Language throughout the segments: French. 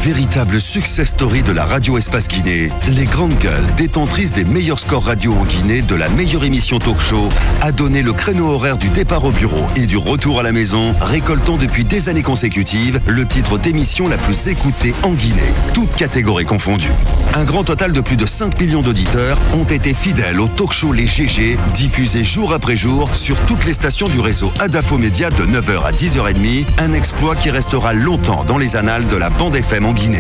Véritable success story de la radio Espace Guinée, les Grandes Gueules, détentrices des meilleurs scores radio en Guinée de la meilleure émission talk show, a donné le créneau horaire du départ au bureau et du retour à la maison, récoltant depuis des années consécutives le titre d'émission la plus écoutée en Guinée, toutes catégories confondues. Un grand total de plus de 5 millions d'auditeurs ont été fidèles au talk show Les GG, diffusé jour après jour sur toutes les stations du réseau Adafo Média de 9h à 10h30, un exploit qui restera longtemps dans les annales de la bande FM en Guinée.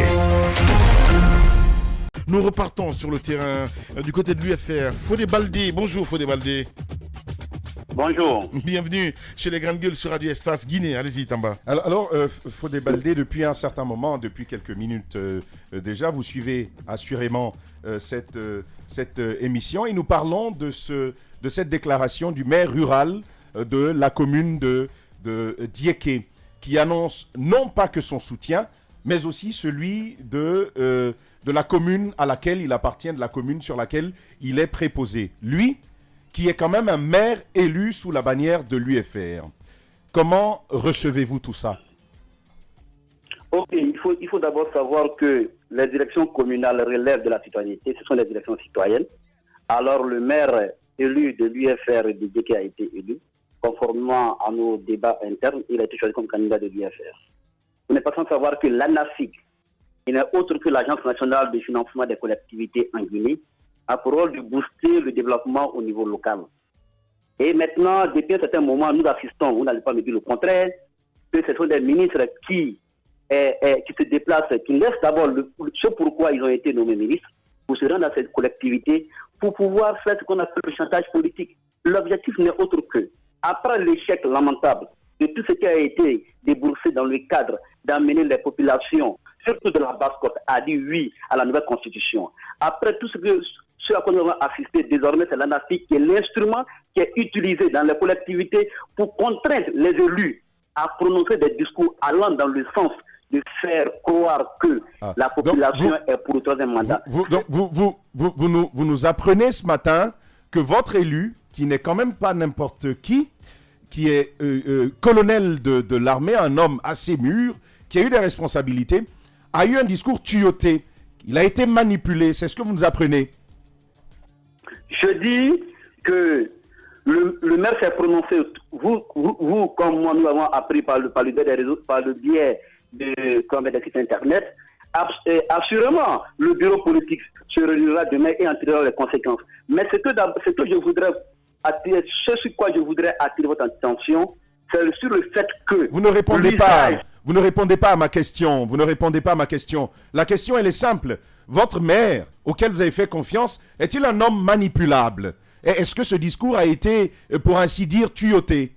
Nous repartons sur le terrain du côté de l'UFR. Fodé Baldé, bonjour Fodé Baldé. Bonjour. Bienvenue chez les Grandes Gueules sur Radio Espace Guinée. Allez-y, Tamba. Alors Fodé Baldé, depuis un certain moment, depuis quelques minutes déjà, vous suivez assurément cette émission et nous parlons de cette déclaration du maire rural de la commune de Diéké, qui annonce non pas que son soutien, mais aussi celui de la commune à laquelle il appartient, de la commune sur laquelle il est préposé. Lui, qui est quand même un maire élu sous la bannière de l'UFR. Comment recevez-vous tout ça? Ok, il faut d'abord savoir que les élections communales relèvent de la citoyenneté, ce sont des élections citoyennes. Alors le maire élu de l'UFR de Diéké a été élu. Conformément à nos débats internes, il a été choisi comme candidat de l'UFR. Vous n'êtes pas sans savoir que l'ANAFIC, qui n'est autre que l'Agence nationale de financement des collectivités en Guinée, a pour rôle de booster le développement au niveau local. Et maintenant, depuis un certain moment, nous assistons, vous n'allez pas me dire le contraire, que ce sont des ministres qui se déplacent, qui laissent d'abord ce pourquoi ils ont été nommés ministres, pour se rendre dans cette collectivité, pour pouvoir faire ce qu'on appelle le chantage politique. L'objectif n'est autre que, après l'échec lamentable de tout ce qui a été déboursé dans le cadre d'amener les populations, surtout de la basse-côte, à dire oui à la nouvelle constitution. Après tout ce à quoi nous avons assisté, désormais, c'est l'ANAFIC qui est l'instrument qui est utilisé dans les collectivités pour contraindre les élus à prononcer des discours allant dans le sens de faire croire que la population est pour le troisième mandat. Vous nous apprenez ce matin que votre élu, qui n'est quand même pas n'importe qui est colonel de l'armée, un homme assez mûr, qui a eu des responsabilités, a eu un discours tuyauté. Il a été manipulé. C'est ce que vous nous apprenez. Je dis que le maire s'est prononcé. Vous comme moi, nous avons appris par le biais des réseaux, par le biais des sites internet. Assurément, le bureau politique se réunira demain et en tirera les conséquences. Mais ce que je voudrais attirer, ce sur quoi je voudrais attirer votre attention, c'est sur le fait que... Vous ne répondez pas. Vous ne répondez pas à ma question. Vous ne répondez pas à ma question. La question, elle est simple. Votre maire, auquel vous avez fait confiance, est-il un homme manipulable? Et est-ce que ce discours a été, pour ainsi dire, tuyauté?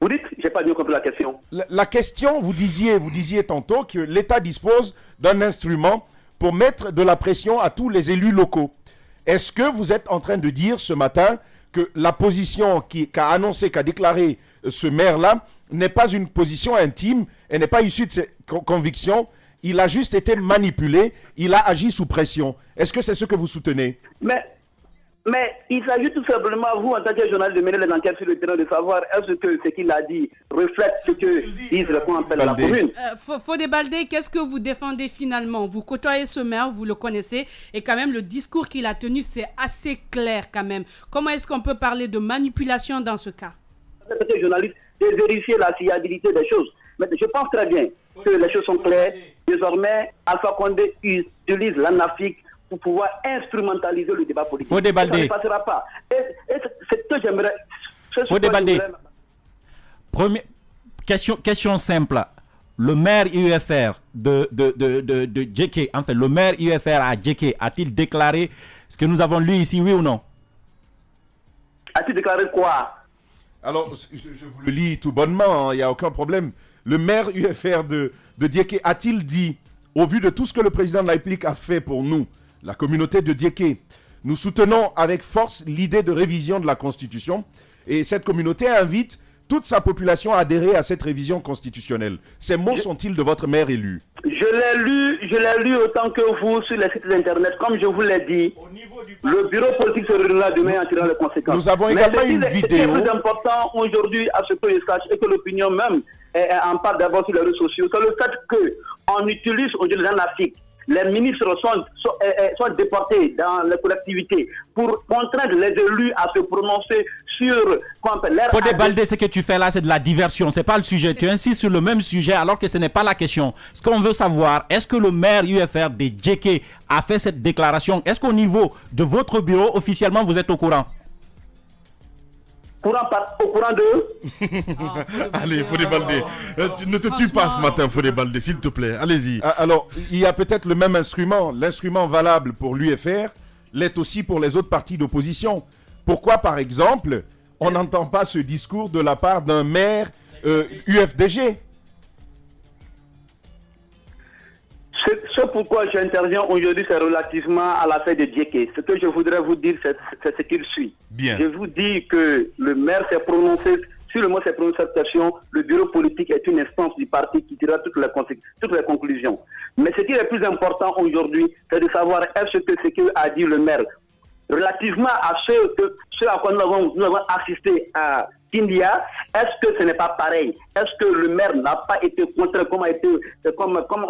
Vous dites, j'ai pas bien compris la question. La question, vous disiez tantôt que l'État dispose d'un instrument pour mettre de la pression à tous les élus locaux. Est-ce que vous êtes en train de dire ce matin que la position qu'a déclaré ce maire-là n'est pas une position intime, elle n'est pas issue de ses convictions, il a juste été manipulé, il a agi sous pression. Est-ce que c'est ce que vous soutenez? Mais il s'agit tout simplement, vous, en tant que journaliste, de mener les enquêtes sur le terrain, de savoir est-ce que ce qu'il a dit reflète ce que disent les qu'on appelle la commune. Fodé Baldé, qu'est-ce que vous défendez finalement? Vous côtoyez ce maire, vous le connaissez, et quand même, le discours qu'il a tenu, c'est assez clair quand même. Comment est-ce qu'on peut parler de manipulation dans ce cas? En tant que journaliste, de vérifier la fiabilité des choses. Mais je pense très bien que les choses sont claires. Désormais, Alpha Condé utilise l'ANAFIC pour pouvoir instrumentaliser le débat politique. Fodé Baldé. Ça ne passera pas. Et c'est ce que j'aimerais... Fodé Baldé. Question simple. Le maire UFR de Diéké, enfin le maire UFR à Diéké, a-t-il déclaré ce que nous avons lu ici, oui ou non? A-t-il déclaré quoi? Alors, je vous le lis tout bonnement, il n'y a aucun problème. Le maire UFR de Diéké a-t-il dit, au vu de tout ce que le président de la République a fait pour nous, la communauté de Diéké, nous soutenons avec force l'idée de révision de la Constitution et cette communauté invite toute sa population à adhérer à cette révision constitutionnelle. Ces mots sont-ils de votre maire élu? Je l'ai lu autant que vous sur les sites internet. Comme je vous l'ai dit, le bureau politique se réunira demain en tirant les conséquences. Nous avons également une vidéo. Ce qui est plus important aujourd'hui à ce que je sache et que l'opinion même en parle d'abord sur les réseaux sociaux, c'est le fait que on utilise aujourd'hui en Afrique. Les ministres sont déportés dans les collectivités pour contraindre les élus à se prononcer sur leur... Fodé Baldé, ce que tu fais là, c'est de la diversion. C'est pas le sujet. Tu insistes sur le même sujet alors que ce n'est pas la question. Ce qu'on veut savoir, est-ce que le maire UFR de Djeké a fait cette déclaration? Est-ce qu'au niveau de votre bureau, officiellement, vous êtes au courant? Au courant de... Allez, Fodé Baldé. Ne te tue pas ce matin, Fodé Baldé, s'il te plaît. Allez-y. Alors, il y a peut-être le même instrument. L'instrument valable pour l'UFR l'est aussi pour les autres partis d'opposition. Pourquoi, par exemple, on n'entend pas ce discours de la part d'un maire UFDG? Ce pourquoi j'interviens aujourd'hui, c'est relativement à l'affaire de Djeké. Ce que je voudrais vous dire, c'est ce qu'il suit. Bien. Je vous dis que le maire s'est prononcé, si le maire s'est prononcé cette question, le bureau politique est une instance du parti qui tirera toutes les conclusions. Mais ce qui est le plus important aujourd'hui, c'est de savoir est-ce que ce qu'a dit le maire, relativement à ce à quoi nous avons assisté à Kindia, est-ce que ce n'est pas pareil? Est-ce que le maire n'a pas été contraint comme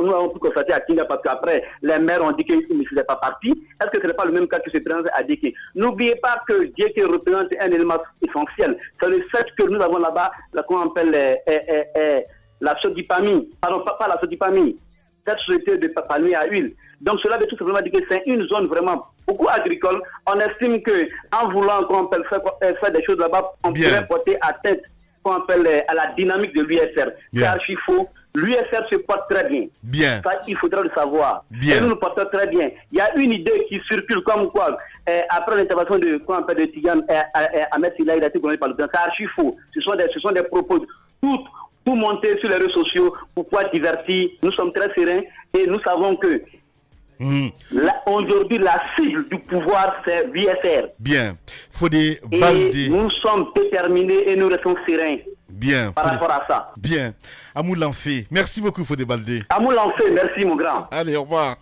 nous avons pu constater à Kindia, parce qu'après les maires ont dit qu'ils ne faisaient pas partie? Est-ce que ce n'est pas le même cas que se présente à Djeké? N'oubliez pas que Djeké représente un élément essentiel. C'est le fait que nous avons là-bas, qu'on appelle la Sodipamie. Pardon, pas la Sodipamie. Cette société de palmier à huile. Donc cela veut tout simplement dire que c'est une zone vraiment beaucoup agricole. On estime qu'en voulant faire des choses là-bas, on pourrait porter atteinte à la dynamique de l'UFR. C'est archi faux. L'UFR se porte très bien. Bien. Ça, il faudra le savoir. Bien. Et nous nous portons très bien. Il y a une idée qui circule comme quoi, après l'intervention de Tidiane Ahmed Silla, il a été connu par le président. C'est archi faux. Ce sont des propos tout monter sur les réseaux sociaux pour pouvoir divertir. Nous sommes très sereins et nous savons que aujourd'hui, la cible du pouvoir, c'est l'UFR. Bien. Fodé Baldé. Et nous sommes déterminés et nous restons sereins. Bien. Par rapport à ça. Bien. Amou Lanfé. Merci beaucoup, Fodé Baldé. Amou Lanfé, merci, mon grand. Allez, au revoir.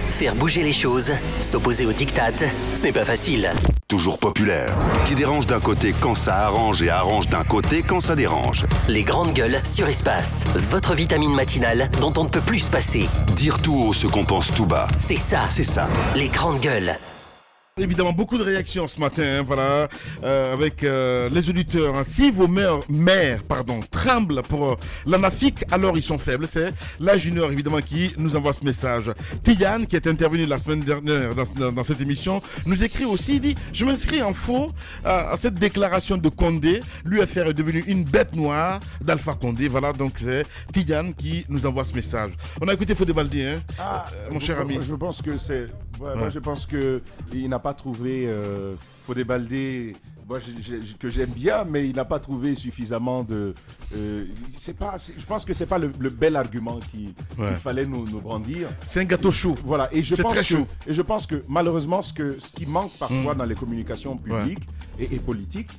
Faire bouger les choses, s'opposer aux diktats, ce n'est pas facile. Toujours populaire, qui dérange d'un côté quand ça arrange et arrange d'un côté quand ça dérange. Les grandes gueules sur Espace, votre vitamine matinale dont on ne peut plus se passer. Dire tout haut ce qu'on pense tout bas. C'est ça, les grandes gueules. Évidemment, beaucoup de réactions ce matin, voilà, avec les auditeurs. Hein. Si vos mères tremblent pour l'Anafik, alors ils sont faibles. C'est la Junior, évidemment, qui nous envoie ce message. Tidiane, qui est intervenu la semaine dernière dans cette émission, nous écrit aussi, dit « Je m'inscris en faux à cette déclaration de Condé. L'UFR est devenue une bête noire d'Alpha Condé. » Voilà, donc c'est Tidiane qui nous envoie ce message. On a écouté Fodé Baldé, hein, mon cher ami. Je pense que c'est... Moi, je pense qu'il n'a pas trouvé Fodé Baldé, que j'aime bien, mais il n'a pas trouvé suffisamment de... je pense que ce n'est pas le bel argument qu'il fallait nous brandir. C'est un gâteau chaud. Voilà, et je pense que malheureusement, ce qui manque parfois dans les communications publiques et politiques,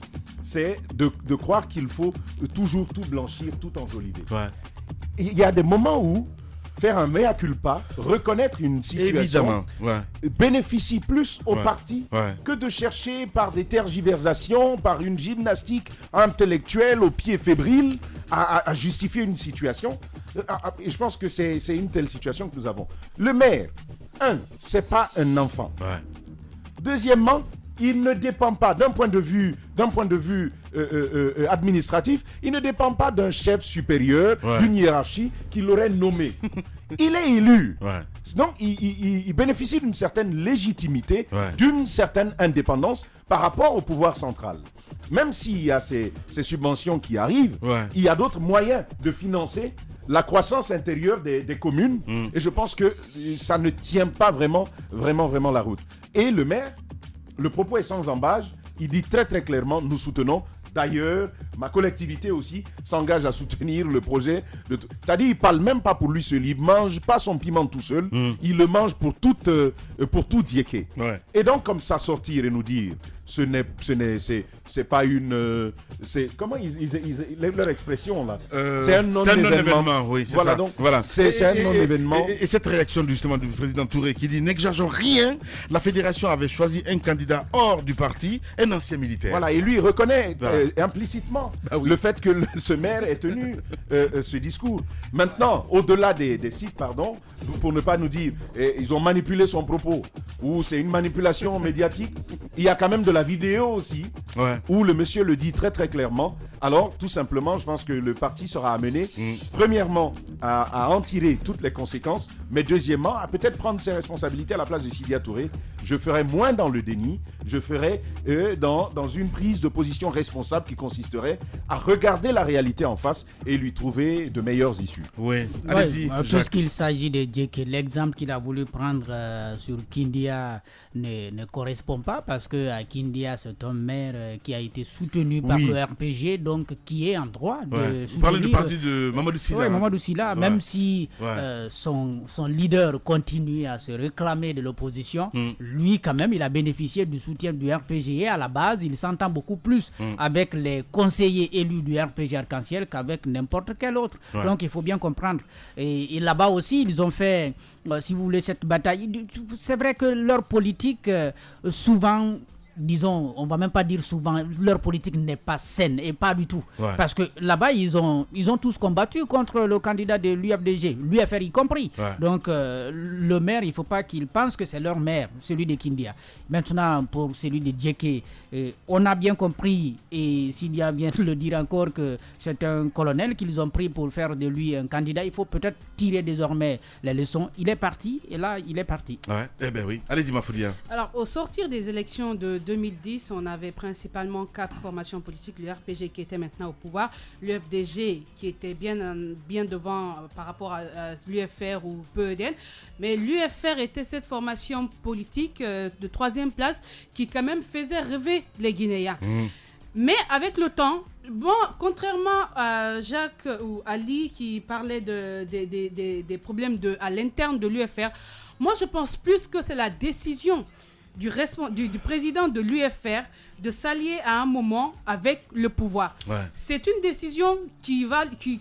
c'est de croire qu'il faut toujours tout blanchir, tout enjoliver. Ouais. Il y a des moments où faire un mea culpa, reconnaître une situation, bénéficie plus au parti que de chercher par des tergiversations, par une gymnastique intellectuelle au pied fébrile à justifier une situation. Et je pense que c'est une telle situation que nous avons. Le maire, c'est pas un enfant. Deuxièmement, il ne dépend pas, d'un point de vue administratif, il ne dépend pas d'un chef supérieur, d'une hiérarchie qui l'aurait nommé. Il est élu. Donc, il bénéficie d'une certaine légitimité, d'une certaine indépendance par rapport au pouvoir central. Même s'il y a ces subventions qui arrivent, il y a d'autres moyens de financer la croissance intérieure des communes. Et je pense que ça ne tient pas vraiment la route. Et le maire, le propos est sans embâche. Il dit très très clairement, nous soutenons. D'ailleurs, ma collectivité aussi s'engage à soutenir le projet. C'est-à-dire, il ne parle même pas pour lui seul. Il ne mange pas son piment tout seul. Il le mange pour tout Djeké. Et donc, comme ça, sortir et nous dire c'est pas une, c'est comment leur expression là, c'est un non-événement. Oui, c'est voilà, ça. donc Voilà. c'est un non-événement. Et cette réaction justement du président Touré qui dit n'exagérons rien, la fédération avait choisi un candidat hors du parti, un ancien militaire. Voilà, et lui reconnaît implicitement le fait que ce maire ait tenu ce discours. Maintenant, au-delà des sites, pardon, pour ne pas nous dire ils ont manipulé son propos ou c'est une manipulation médiatique, il y a quand même de la vidéo aussi où le monsieur le dit très très clairement. Alors, tout simplement, je pense que le parti sera amené, premièrement, à en tirer toutes les conséquences, mais deuxièmement, à peut-être prendre ses responsabilités à la place de Sidya Touré. Je ferai moins dans le déni, je ferai dans une prise de position responsable qui consisterait à regarder la réalité en face et lui trouver de meilleures issues. Oui, allez-y. Puisqu'il s'agit de dire que l'exemple qu'il a voulu prendre sur Kindia ne correspond pas, parce que à Kindia, c'est un maire qui a été soutenu par le RPG, donc qui est en droit de soutenir. Vous parlez du parti de Mamadou Sylla. Oui, Mamadou Sylla, même si son leader continue à se réclamer de l'opposition, lui quand même, il a bénéficié du soutien du RPG et à la base, il s'entend beaucoup plus avec les conseillers élus du RPG Arc-en-Ciel qu'avec n'importe quel autre. Donc il faut bien comprendre. Et là-bas aussi, ils ont fait, si vous voulez, cette bataille. C'est vrai que leur politique, souvent, disons, on va même pas dire souvent, leur politique n'est pas saine, et pas du tout. Parce que là-bas, ils ont tous combattu contre le candidat de l'UFDG, l'UFR y compris. Donc, le maire, il ne faut pas qu'il pense que c'est leur maire, celui de Kindia. Maintenant, pour celui de Djeke, on a bien compris, et Sylla vient de le dire encore, que c'est un colonel qu'ils ont pris pour faire de lui un candidat. Il faut peut-être tirer désormais les leçons. Il est parti, et là, il est parti. Eh bien oui. Allez-y, Mafoulia. Alors, au sortir des élections de 2010, on avait principalement 4 formations politiques. Le RPG qui était maintenant au pouvoir, l'UFDG qui était bien devant par rapport à l'UFR ou PEDN. Mais l'UFR était cette formation politique de 3e place qui quand même faisait rêver les Guinéens. Mais avec le temps, contrairement à Jacques ou Ali qui parlait des problèmes à l'interne de l'UFR, moi je pense plus que c'est la décision du président de l'UFR de s'allier à un moment avec le pouvoir. C'est une décision qui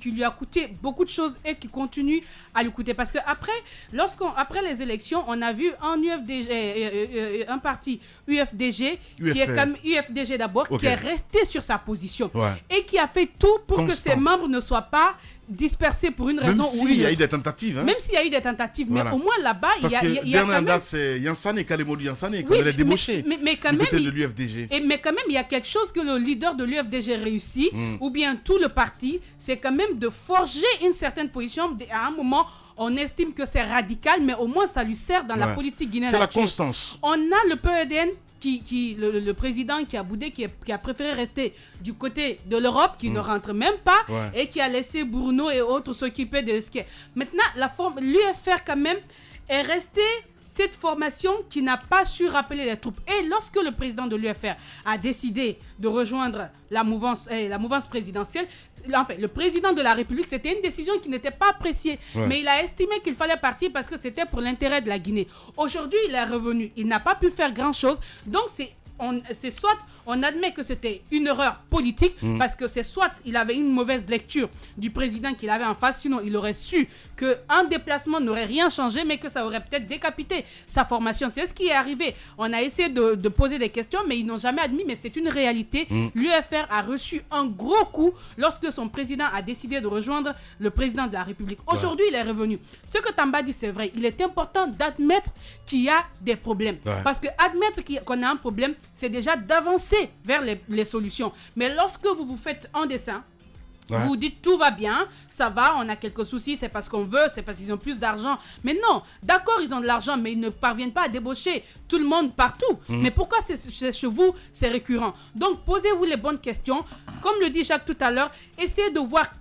lui a coûté beaucoup de choses et qui continue à lui coûter. Parce qu'après les élections, on a vu un parti UFDG, qui est comme UFDG d'abord, qui est resté sur sa position et qui a fait tout pour que ses membres ne soient pas dispersés pour une raison ou une autre. Même s'il y a eu des tentatives. Même s'il y a eu des tentatives. Mais au moins là-bas, il y a quand même... c'est Yansane Kalemodou Yansane qu'on allait débaucher du côté de l'UFDG. Mais quand même, il y a quelque chose que le leader de l'UFDG réussit, ou bien tout le parti, c'est quand même de forger une certaine position. À un moment, on estime que c'est radical, mais au moins ça lui sert dans la politique guinéenne. C'est la constance. On a le PEDN, le président qui a boudé, qui a préféré rester du côté de l'Europe, qui ne rentre même pas, et qui a laissé Bruno et autres s'occuper de ce qui est. Maintenant, l'UFR quand même est resté cette formation qui n'a pas su rappeler les troupes. Et lorsque le président de l'UFR a décidé de rejoindre la mouvance présidentielle, enfin, le président de la République, c'était une décision qui n'était pas appréciée. Mais il a estimé qu'il fallait partir parce que c'était pour l'intérêt de la Guinée. Aujourd'hui, il est revenu. Il n'a pas pu faire grand-chose. Donc, c'est soit on admet que c'était une erreur politique, parce que c'est soit il avait une mauvaise lecture du président qu'il avait en face, sinon il aurait su qu'un déplacement n'aurait rien changé, mais que ça aurait peut-être décapité sa formation. C'est ce qui est arrivé. On a essayé de poser des questions, mais ils n'ont jamais admis, mais c'est une réalité. L'UFR a reçu un gros coup lorsque son président a décidé de rejoindre le président de la République. Aujourd'hui, il est revenu. Ce que Tamba dit, c'est vrai. Il est important d'admettre qu'il y a des problèmes. Parce que admettre qu'on a un problème, c'est déjà d'avancer vers les solutions. Mais lorsque vous vous faites un dessin, vous vous dites tout va bien, ça va, on a quelques soucis, c'est parce qu'on veut, c'est parce qu'ils ont plus d'argent. Mais non, d'accord, ils ont de l'argent, mais ils ne parviennent pas à débaucher tout le monde partout. Mais pourquoi c'est chez vous, c'est récurrent? Donc, posez-vous les bonnes questions. Comme le dit Jacques tout à l'heure, essayez de voir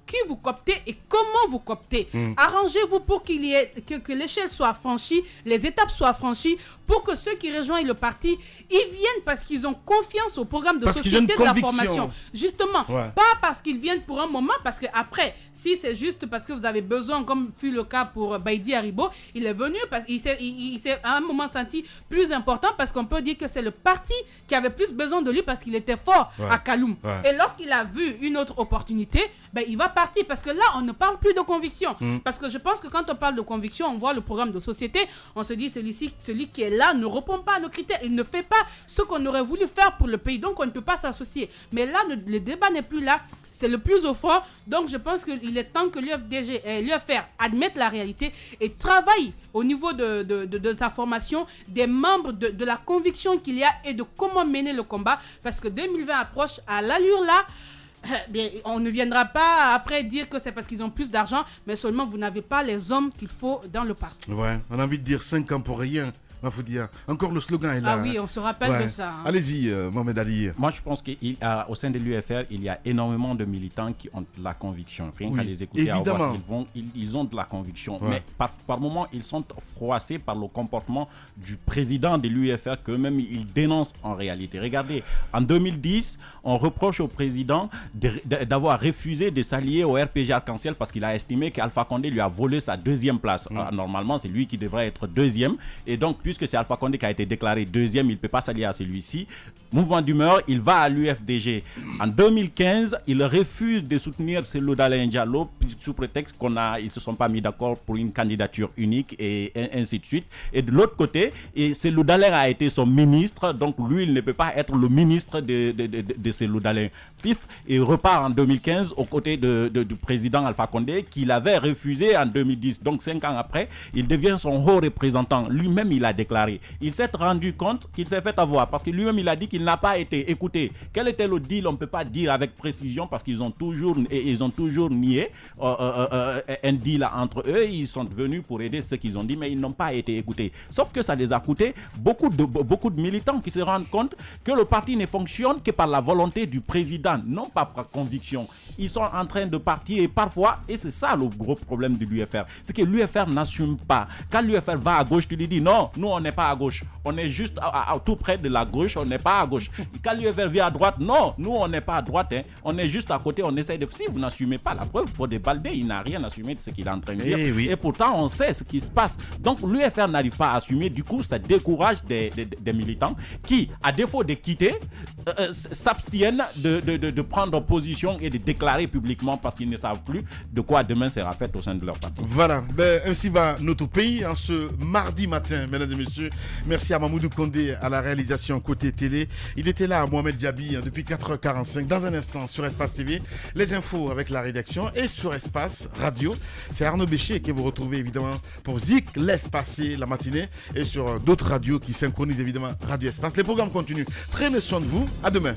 qui vous cooptez et comment vous cooptez. Arrangez-vous pour qu'il y ait, que l'échelle soit franchie, les étapes soient franchies, pour que ceux qui rejoignent le parti, ils viennent parce qu'ils ont confiance au programme de société de la formation. Justement, pas parce qu'ils viennent pour un moment, parce que après, si c'est juste parce que vous avez besoin, comme fut le cas pour Baïdi Haribo, il est venu parce qu'il s'est à un moment senti plus important, parce qu'on peut dire que c'est le parti qui avait plus besoin de lui parce qu'il était fort à Kaloum. Et lorsqu'il a vu une autre opportunité, il va partir, parce que là, on ne parle plus de conviction. Parce que je pense que quand on parle de conviction, on voit le programme de société, on se dit celui qui est là ne répond pas à nos critères, il ne fait pas ce qu'on aurait voulu faire pour le pays, donc on ne peut pas s'associer. Mais là, le débat n'est plus là, c'est le plus au fond. Donc je pense qu'il est temps que l'UFR admette la réalité et travaille au niveau de sa formation, des membres, de la conviction qu'il y a et de comment mener le combat, parce que 2020 approche à l'allure là. Bien, on ne viendra pas après dire que c'est parce qu'ils ont plus d'argent, mais seulement vous n'avez pas les hommes qu'il faut dans le parti. Ouais, on a envie de dire 5 ans pour rien. Faut dire. Encore le slogan est là. Ah oui, on se rappelle de ça. Allez-y, Mohamed Ali. Moi, je pense qu'au sein de l'UFR, il y a énormément de militants qui ont de la conviction. Rien qu'à les écouter, à voir ce qu'ils font, ils ont de la conviction. Mais par moments, ils sont froissés par le comportement du président de l'UFR qu'eux-mêmes, ils dénoncent en réalité. Regardez, en 2010, on reproche au président d'avoir refusé de s'allier au RPG Arc-en-Ciel parce qu'il a estimé qu'Alpha Condé lui a volé sa deuxième place. Normalement, c'est lui qui devrait être deuxième. Et donc, puisque c'est Alpha Condé qui a été déclaré deuxième, il ne peut pas s'allier à celui-ci. Mouvement d'humeur, il va à l'UFDG. En 2015, il refuse de soutenir Cellou Dalein Diallo sous prétexte qu'ils ne se sont pas mis d'accord pour une candidature unique et ainsi de suite. Et de l'autre côté, Cellou Dalein a été son ministre, donc lui, il ne peut pas être le ministre de Cellou Dalein. Pif, il repart en 2015 aux côtés du président Alpha Condé qu'il avait refusé en 2010. Donc 5 ans après, il devient son haut représentant. Lui-même, il a déclaré. Il s'est rendu compte qu'il s'est fait avoir parce que lui-même, il a dit qu'il n'a pas été écouté. Quel était le deal? On ne peut pas dire avec précision parce qu'ils ont toujours nié un deal entre eux. Ils sont venus pour aider ceux qu'ils ont dit, mais ils n'ont pas été écoutés. Sauf que ça les a coûté beaucoup de militants qui se rendent compte que le parti ne fonctionne que par la volonté du président, non pas par conviction. Ils sont en train de partir et parfois, et c'est ça le gros problème de l'UFR, c'est que l'UFR n'assume pas. Quand l'UFR va à gauche, tu lui dis non, nous on n'est pas à gauche, on est juste tout près de la gauche, on n'est pas à gauche. Quand l'UFR vient à droite, non, nous on n'est pas à droite, on est juste à côté, on essaie de... Si vous n'assumez pas, la preuve, Fodé Baldé, il n'a rien assumé de ce qu'il est en train de dire. Et pourtant, on sait ce qui se passe. Donc l'UFR n'arrive pas à assumer, du coup, ça décourage des militants qui, à défaut de quitter, s'abstiennent de prendre position et de déclarer publiquement parce qu'ils ne savent plus de quoi demain sera fait au sein de leur parti. Voilà, ainsi va notre pays en ce mardi matin, mesdames et messieurs. Merci à Mamoudou Kondé à la réalisation côté télé. Il était là, Mohamed Diaby, depuis 4h45. Dans un instant, sur Espace TV, les infos avec la rédaction et sur Espace Radio. C'est Arnaud Béchier que vous retrouvez évidemment pour Zik, laisse passer la matinée et sur d'autres radios qui synchronisent évidemment Radio Espace. Les programmes continuent. Prenez soin de vous. À demain.